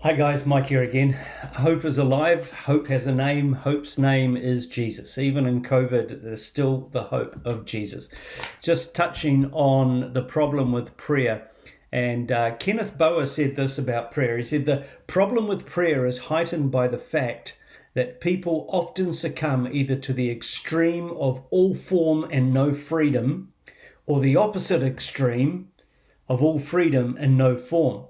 Hi guys, Mike here again. Hope is alive. Hope has a name. Hope's name is Jesus. Even in COVID, there's still the hope of Jesus. Just touching on the problem with prayer. And Kenneth Boa said this about prayer. He said, the problem with prayer is heightened by the fact that people often succumb either to the extreme of all form and no freedom, or the opposite extreme of all freedom and no form.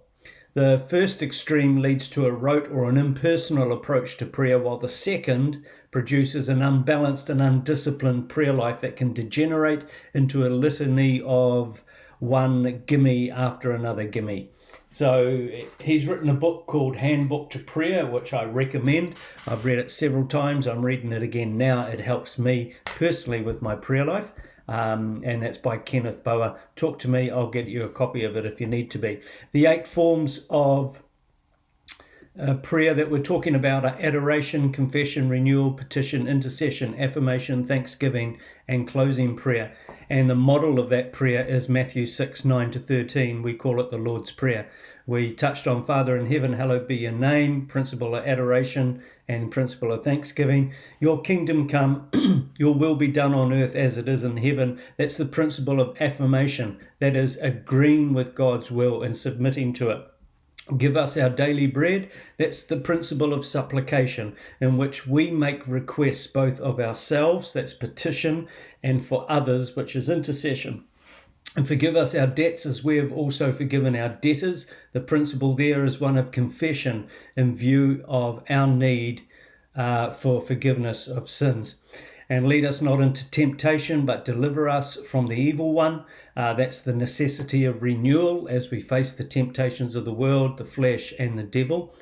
The first extreme leads to a rote or an impersonal approach to prayer, while the second produces an unbalanced and undisciplined prayer life that can degenerate into a litany of one gimme after another gimme. So he's written a book called Handbook to Prayer, which I recommend. I've read it several times. I'm reading it again now. It helps me personally with my prayer life. And that's by Kenneth Boa. Talk to me, I'll get you a copy of it if you need to be. The 8 forms of prayer that we're talking about are adoration, confession, renewal, petition, intercession, affirmation, thanksgiving, and closing prayer. And the model of that prayer is Matthew 6:9-13. We call it the Lord's Prayer. We touched on Father in heaven, hallowed be your name, principle of adoration and principle of thanksgiving. Your kingdom come, your will be done on earth as it is in heaven. That's the principle of affirmation. That is agreeing with God's will and submitting to it. Give us our daily bread. That's the principle of supplication, in which we make requests both of ourselves, that's petition, and for others, which is intercession. And forgive us our debts as we have also forgiven our debtors. The principle there is one of confession in view of our need for forgiveness of sins. And lead us not into temptation, but deliver us from the evil one. That's the necessity of renewal as we face the temptations of the world, the flesh, and the devil.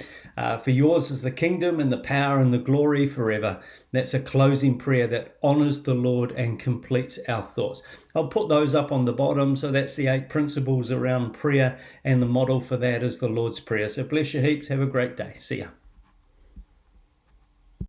For yours is the kingdom and the power and the glory forever. That's a closing prayer that honors the Lord and completes our thoughts. I'll put those up on the bottom. So that's the 8 principles around prayer, and the model for that is the Lord's Prayer. So bless you heaps. Have a great day. See ya.